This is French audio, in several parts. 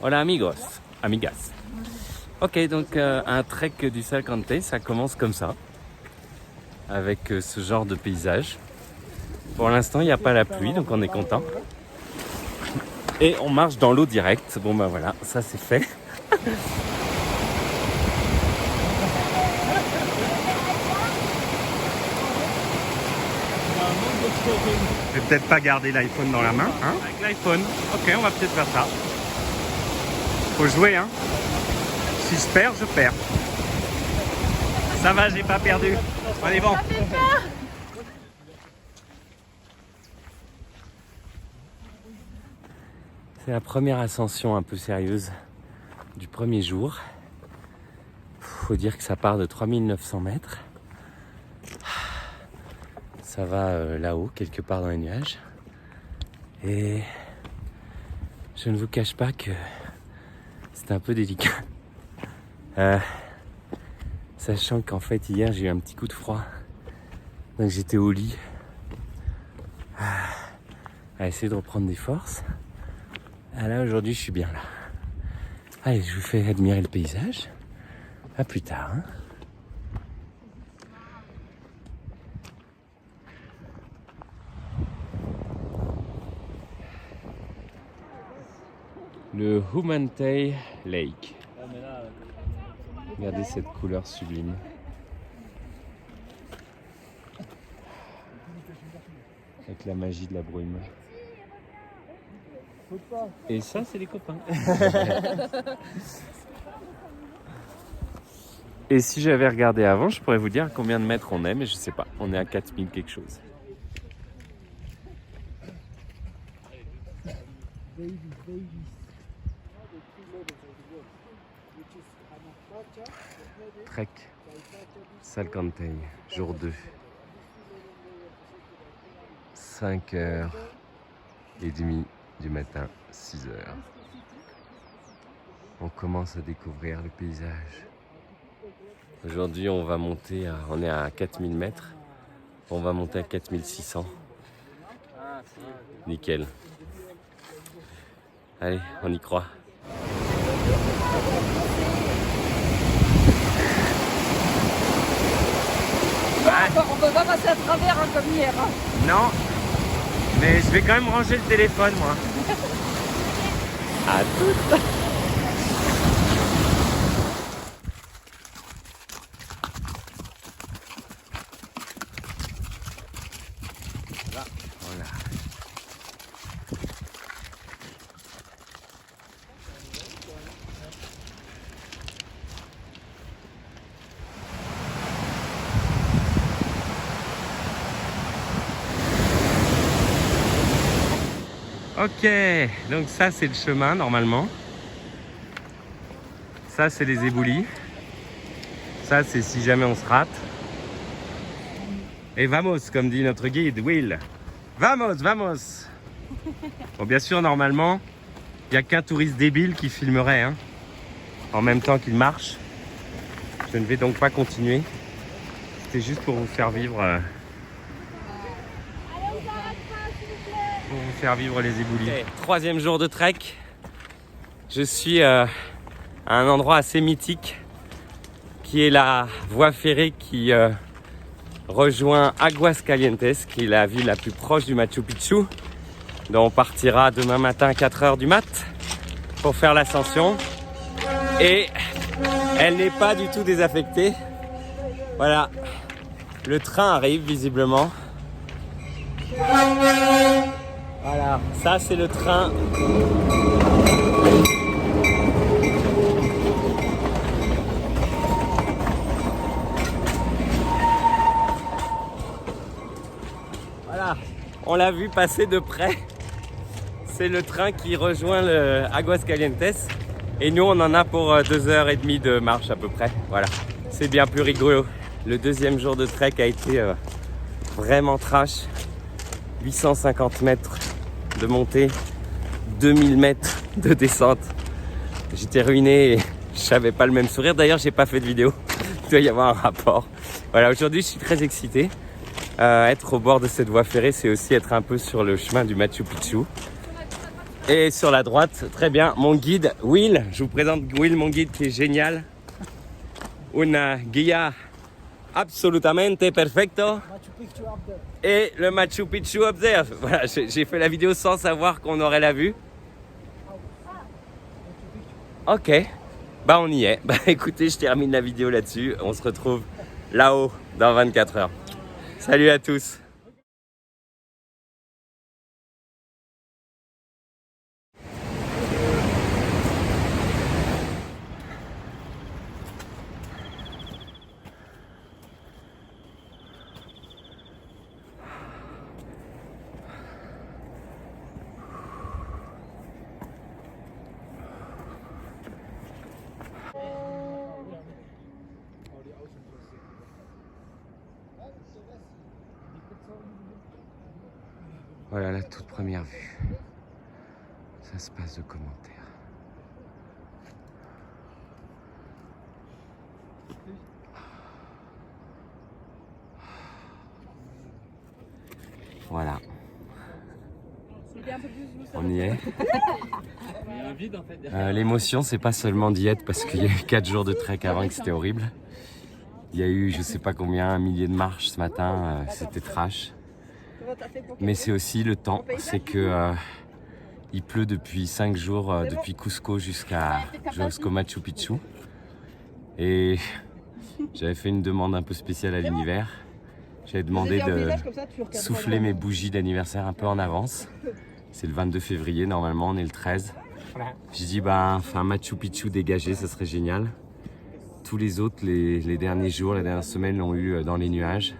Hola amigos, amigas. Ok, donc un trek du Salcante, ça commence comme ça, avec ce genre de paysage. Pour l'instant, il n'y a pas la pluie, donc on est content. Et on marche dans l'eau directe. Bon ben voilà, ça c'est fait. Je vais peut-être pas garder l'iPhone dans la main, hein, avec l'iPhone. Ok, on va peut-être faire ça. Faut jouer, hein. Si je perds, je perds. Ça va, j'ai pas perdu. On est bon. C'est la première ascension un peu sérieuse du premier jour. Faut dire que ça part de 3900 mètres. Ça va là-haut, quelque part dans les nuages. Et je ne vous cache pas que c'est un peu délicat. Sachant qu'en fait hier j'ai eu un petit coup de froid. Donc j'étais au lit à essayer de reprendre des forces. Là aujourd'hui je suis bien là. Allez, je vous fais admirer le paysage. À plus tard. Hein. Le Humantay Lake. Regardez cette couleur sublime. Avec la magie de la brume. Et ça, c'est les copains. Et si j'avais regardé avant, je pourrais vous dire combien de mètres on est, mais je sais pas. On est à 4000 quelque chose. Trek Salcante, jour 2. 5h30 du matin, 6h. On commence à découvrir le paysage. Aujourd'hui, on va monter on est à 4000 mètres. On va monter à 4600. Nickel. Allez, on y croit. On peut pas passer à travers hein, comme hier. Hein. Non, mais je vais quand même ranger le téléphone, moi. À toutes. Voilà. Ok, donc ça c'est le chemin normalement. Ça c'est les éboulis. Ça c'est si jamais on se rate. Et vamos, comme dit notre guide Will. Vamos, vamos. Bon, bien sûr, normalement, il n'y a qu'un touriste débile qui filmerait hein, en même temps qu'il marche. Je ne vais donc pas continuer. C'était juste pour vous faire vivre... les éboulis. Okay. Troisième jour de trek. Je suis à un endroit assez mythique qui est la voie ferrée qui rejoint Aguascalientes, qui est la ville la plus proche du Machu Picchu. Donc on partira demain matin à 4h du mat pour faire l'ascension. Et elle n'est pas du tout désaffectée. Voilà, le train arrive visiblement. Voilà, ça c'est le train. Voilà, on l'a vu passer de près. C'est le train qui rejoint le Aguascalientes. Et nous on en a pour 2h30 de marche à peu près. Voilà, c'est bien plus rigolo. Le deuxième jour de trek a été vraiment trash. 850 mètres de montée, 2000 mètres de descente. J'étais ruiné et je n'avais pas le même sourire. D'ailleurs, j'ai pas fait de vidéo. Il doit y avoir un rapport. Voilà, aujourd'hui, je suis très excité. Être au bord de cette voie ferrée, c'est aussi être un peu sur le chemin du Machu Picchu. Et sur la droite, très bien, mon guide Will. Je vous présente Will, mon guide qui est génial. Una guía absolutamente perfecto. Et le Machu Picchu up there. Voilà, j'ai fait la vidéo sans savoir qu'on aurait la vue. Ok, bah on y est. Bah écoutez, je termine la vidéo là-dessus. On se retrouve là-haut dans 24 heures. Salut à tous. Voilà la toute première vue. Ça se passe de commentaires. Voilà. On y est. L'émotion, c'est pas seulement d'y être parce qu'il y a eu 4 jours de trek avant et que c'était horrible. Il y a eu je sais pas combien, 1 millier de marches ce matin, c'était trash. Mais c'est aussi le temps, c'est que il pleut depuis 5 jours, depuis Cusco jusqu'au Machu Picchu. Et j'avais fait une demande un peu spéciale à l'univers. J'avais demandé de souffler mes bougies d'anniversaire un peu en avance. C'est le 22 février, normalement on est le 13. J'ai dit enfin Machu Picchu dégagé, ça serait génial. Tous les autres, les derniers jours, les dernières semaines l'ont eu dans les nuages,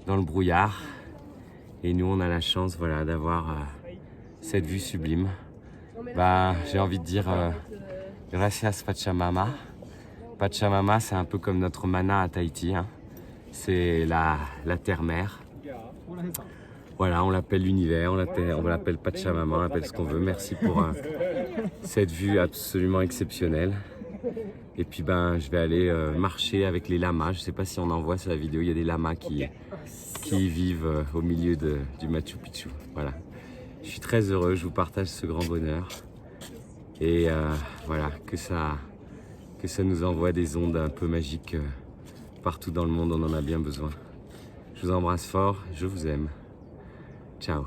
dans le brouillard. Et nous on a la chance voilà, d'avoir cette vue sublime. J'ai envie de dire gracias Pachamama. Pachamama c'est un peu comme notre mana à Tahiti. Hein. C'est la terre-mère. Voilà, on l'appelle l'univers, on l'appelle Pachamama, on l'appelle ce qu'on veut. Merci pour cette vue absolument exceptionnelle. Et puis je vais aller marcher avec les lamas. Je ne sais pas si on en voit sur la vidéo, il y a des lamas qui vivent au milieu du Machu Picchu. Voilà. Je suis très heureux, je vous partage ce grand bonheur. Et voilà, que ça nous envoie des ondes un peu magiques partout dans le monde, on en a bien besoin. Je vous embrasse fort, je vous aime. Ciao.